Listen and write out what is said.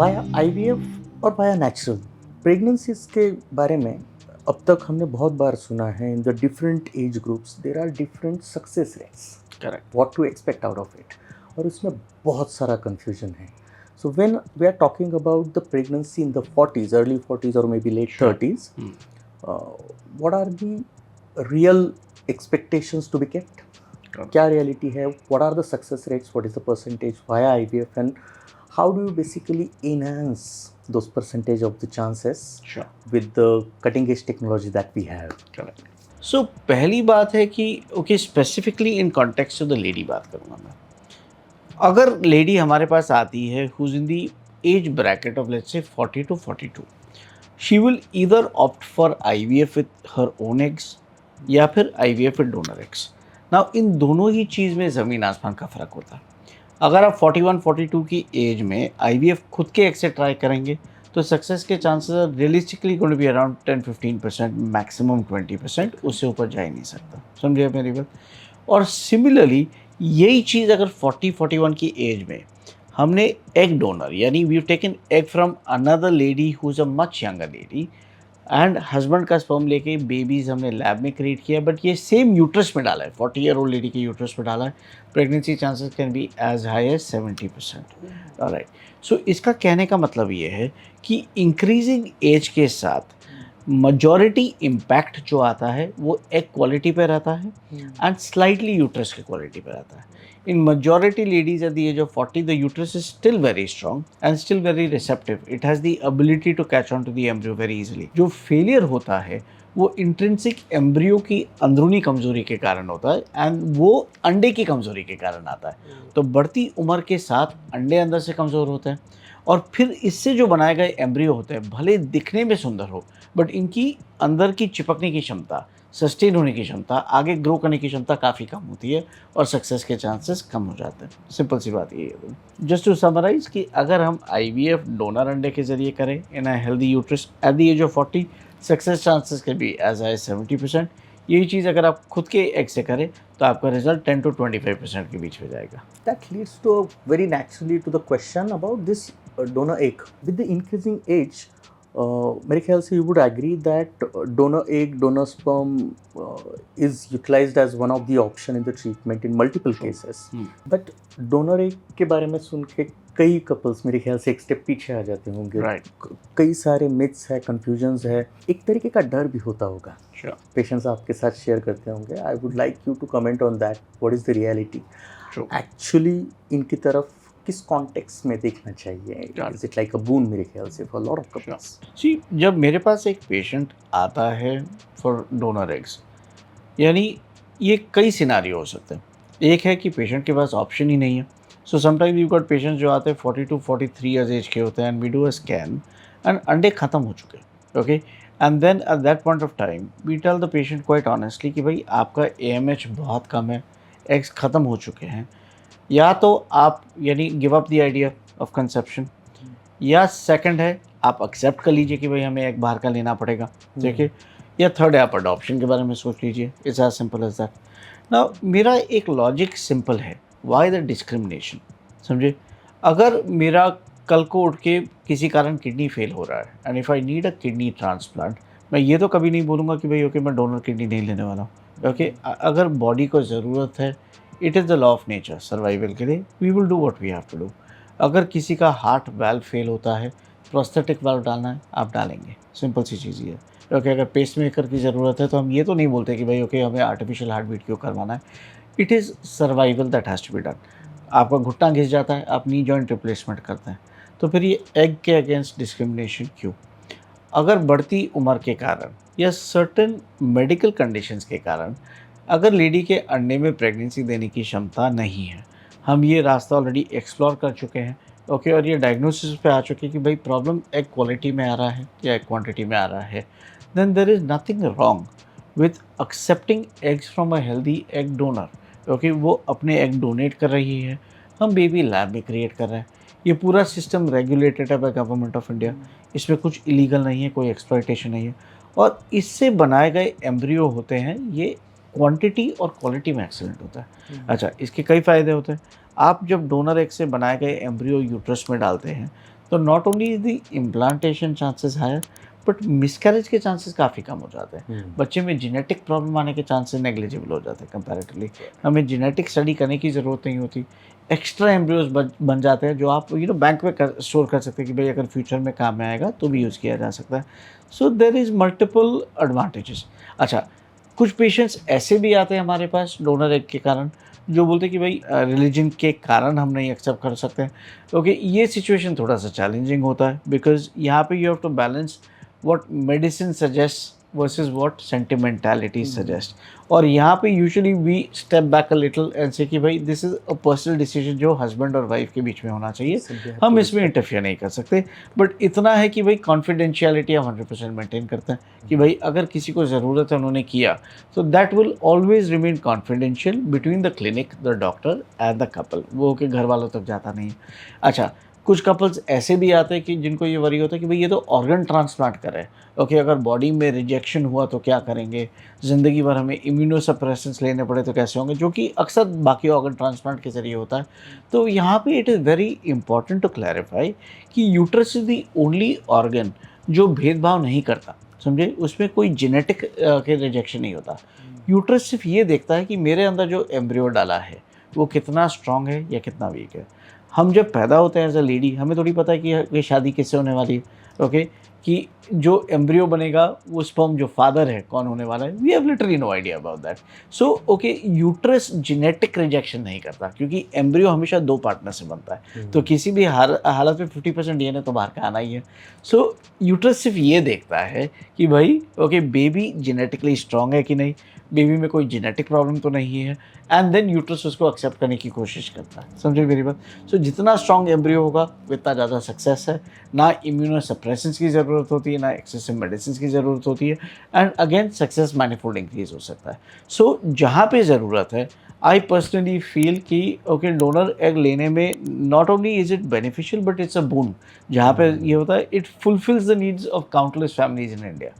Via IVF और via natural pregnancies के बारे में अब तक हमने बहुत बार सुना है। In the different age groups there are different success rates, correct. What to expect out of it. और इसमें बहुत सारा कंफ्यूजन है। So when we are talking about the pregnancy in the 40s, early 40s और maybe late sure. 30s, what are the real expectations to be kept? क्या reality है? What are the success rates? What is the percentage via IVF and how do you basically enhance those percentage of the chances sure. with the cutting edge technology that we have? Correct. So पहली बात है कि okay, specifically in context of the lady बात करूँगा मैं। अगर lady हमारे पास आती है who in the age bracket of let's say 40 to 42, she will either opt for IVF with her own eggs या फिर IVF with donor eggs. Now इन दोनों ही चीज़ में ज़मीन आसमान का फ़र्क होता है। अगर आप 41-42 की एज में आईवीएफ खुद के एग से ट्राई करेंगे तो सक्सेस के chances are realistically going to be around 10-15%, maximum 20%, उससे ऊपर जा ही नहीं सकता। समझिए आप मेरी बात। और सिमिलरली यही चीज़ अगर 40-41 की एज में हमने एग डोनर यानी we taken egg from another lady who is a much younger lady and husband का स्पर्म लेके बेबीज हमने लैब में क्रिएट किया, बट ये सेम यूट्रस में डाला है, 40 ईयर ओल्ड लेडी के यूट्रस में डाला है, pregnancy chances can be as high as 70%। Right. So इसका कहने का मतलब ये है कि इंक्रीजिंग एज के साथ majority इम्पैक्ट जो आता है वो एग क्वालिटी पे रहता है एंड स्लाइटली यूट्रस की क्वालिटी पे रहता है। In majority ladies at the age of 40, the uterus is still very strong and still very receptive. It has the ability to catch on to the embryo very easily. जो failure होता है वो intrinsic embryo की अंदरूनी कमजोरी के कारण होता है एंड वो अंडे की कमजोरी के कारण आता है। तो बढ़ती उम्र के साथ अंडे अंदर से कमज़ोर होते हैं और फिर इससे जो बनाए गए एम्ब्रियो होते हैं भले दिखने में सुंदर हो, बट इनकी अंदर की चिपकने की क्षमता, सस्टेन होने की क्षमता, आगे ग्रो करने की क्षमता काफ़ी कम होती है और सक्सेस के चांसेस कम हो जाते हैं। सिंपल सी बात ये है। जस्ट टू समराइज कि अगर हम आईवीएफ डोनर अंडे के जरिए करें in a healthy uterus at the age of 40, success chances can be as high 70%। यही चीज़ अगर आप खुद के एग से करें तो आपका रिजल्ट 10 to 25% के बीच में जाएगा। That leads to very naturally to the question about this donor egg. With the increasing age, मेरे ख्याल से you would agree that donor egg, donor sperm is utilized as one of the option in the treatment in multiple cases. But donor egg के बारे में सुन के कई couples मेरे ख्याल से एक स्टेप पीछे आ जाते होंगे। Right. कई सारे मिथ्स है, कंफ्यूजन्स है, एक तरीके का डर भी होता होगा। Sure. पेशेंट्स आपके साथ शेयर करते होंगे। I would like you to comment on that. What is the reality? True. Actually इनकी तरफ किस कॉन्टेक्स्ट में देखना चाहिए? Got is it like a boon मेरे ख्याल से फॉर लॉट ऑफ कपल्स? जी, जब मेरे पास एक पेशेंट आता है फॉर डोनर एग्स, यानी ये कई सिनारियो हो सकते हैं। एक है कि पेशेंट के पास ऑप्शन ही नहीं है। So sometime you got patients जो आते हैं 40 to 43 ईयर्स एज के होते हैं and we do a scan and अंडे ख़त्म हो चुके हैं। Okay, and then at that point of time we tell the patient quite honestly कि भाई आपका AMH बहुत कम है, एग्स ख़त्म हो चुके हैं, या तो आप यानी give up the idea of conception, या सेकंड है आप एक्सेप्ट कर लीजिए कि भाई हमें एक बाहर का लेना पड़ेगा, ठीक है, या थर्ड है आप अडॉप्शन के बारे में सोच लीजिए। It's as simple as that. ना मेरा एक लॉजिक सिंपल है, वाई द डिस्क्रिमिनेशन? समझे, अगर मेरा कल को उठ के किसी कारण किडनी फेल हो रहा है and if I need a kidney transplant, मैं ये तो कभी नहीं बोलूँगा कि भाई ओके मैं डोनर किडनी नहीं लेने वाला हूँ। ओके, अगर बॉडी को ज़रूरत है, it is the law of nature, survival के लिए we will do what we have to do. अगर किसी का हार्ट वाल्व फेल होता है, प्रोस्थेटिक वाल्व डालना है, आप डालेंगे, सिंपल सी चीज़ ये है। ओके, अगर पेसमेकर की ज़रूरत है तो हम ये तो नहीं बोलते कि भाई ओके हमें आर्टिफिशियल हार्ट बीट क्यों करवाना है। It is survival that has to be done. आपका घुटना घिस जाता है, आप नी जॉइंट रिप्लेसमेंट करते हैं, तो फिर ये एग के अगेंस्ट डिस्क्रिमिनेशन क्यों? अगर बढ़ती उम्र के कारण या सर्टेन मेडिकल कंडीशंस के कारण अगर लेडी के अंडे में प्रेगनेंसी देने की क्षमता नहीं है, हम ये रास्ता ऑलरेडी एक्सप्लोर कर चुके हैं। ओके, और ये डायग्नोसिस पे आ चुके हैं कि भाई प्रॉब्लम एग क्वालिटी में आ रहा है या एग क्वांटिटी में आ रहा है, then there is nothing wrong with accepting eggs from a healthy egg donor. Okay, वो अपने एग डोनेट कर रही है, हम बेबी लैब में क्रिएट कर रहे हैं। ये पूरा सिस्टम रेगुलेटेड है बाय गवर्नमेंट ऑफ इंडिया। इसमें कुछ इलीगल नहीं है, कोई एक्सप्लॉयटेशन नहीं है, और इससे बनाए गए एम्ब्रियो होते हैं ये क्वांटिटी और क्वालिटी में एक्सीलेंट होता है। अच्छा, इसके कई फ़ायदे होते हैं। आप जब डोनर एग से बनाए गए एम्ब्रियो यूट्रस में डालते हैं तो not only the implantation chances higher, but miscarriage के चांसेस काफ़ी कम हो जाते हैं। बच्चे में जेनेटिक प्रॉब्लम आने के चांसेस नेग्लिजिबल हो जाते हैं कंपैरेटिवली। हमें जेनेटिक स्टडी करने की ज़रूरत नहीं होती। एक्स्ट्रा एम्ब्रियोज बन जाते हैं जो आप बैंक में स्टोर कर सकते हैं कि भाई अगर फ्यूचर में काम में आएगा तो भी यूज़ किया जा सकता है। सो देर इज़ मल्टीपल एडवांटेजेस। अच्छा, कुछ पेशेंट्स ऐसे भी आते हैं हमारे पास डोनर एग के कारण, जो बोलते हैं कि भाई रिलीजन के कारण हम नहीं एक्सेप्ट कर सकते हैं। ओके, ये सिचुएशन थोड़ा सा चैलेंजिंग होता है, बिकॉज यहाँ पे you have to balance what medicine suggest versus what sentimentality suggest. और यहाँ पे usually we step back a little and say कि भाई this is a personal decision जो हस्बैंड और वाइफ के बीच में होना चाहिए, हम इसमें इंटरफियर नहीं कर सकते। बट इतना है कि भाई कॉन्फिडेंशियलिटी हम 100% मेंटेन करते हैं कि भाई अगर किसी को ज़रूरत है उन्होंने किया, तो that will always remain confidential between the clinic, the doctor and the couple, वो के घर वालों तक जाता नहीं है। अच्छा, कुछ कपल्स ऐसे भी आते हैं कि जिनको ये वरी होता है कि भाई ये तो ऑर्गन ट्रांसप्लांट कर रहे हैं। ओके, अगर बॉडी में रिजेक्शन हुआ तो क्या करेंगे, ज़िंदगी भर हमें इम्यूनोसप्रेसेंट्स लेने पड़े तो कैसे होंगे, जो कि अक्सर बाकी ऑर्गन ट्रांसप्लांट के ज़रिए होता है। तो यहाँ पे it is very important to clarify कि uterus is the only organ जो भेदभाव नहीं करता, समझे? उसमें कोई जेनेटिक के रिजेक्शन नहीं होता। यूट्रस सिर्फ ये देखता है कि मेरे अंदर जो एम्ब्रियो डाला है वो कितना स्ट्रांग है या कितना वीक है। हम जब पैदा होते हैं एज अ लेडी, हमें थोड़ी पता है कि ये शादी किससे होने वाली है। ओके, कि जो एम्ब्रियो बनेगा वो स्पर्म जो फादर है कौन होने वाला है, we have literally no idea about that. So okay, uterus genetic rejection नहीं करता क्योंकि एम्ब्रियो हमेशा 2 पार्टनर से बनता है। तो किसी भी हालत में 50% डीएनए तो बाहर का आना ही है। सो यूट्रस सिर्फ ये देखता है कि भाई ओके, बेबी जेनेटिकली स्ट्रांग है कि नहीं, बेबी में कोई जेनेटिक प्रॉब्लम तो नहीं है, एंड देन यूट्रस उसको एक्सेप्ट करने की कोशिश करता है। समझे मेरी बात? सो जितना स्ट्रांग एम्ब्रियो होगा उतना ज़्यादा सक्सेस है। ना इम्यूनोसप्रेसेंट्स की ज़रूरत होती है, ना एक्सेसिव मेडिसिन की ज़रूरत होती है, and again success manifold increase हो सकता है। सो जहाँ पे ज़रूरत है, आई पर्सनली फील कि ओके, डोनर एग लेने में not only is it beneficial but it's a boon. जहाँ पे ये होता है, it fulfils the needs of countless families in India.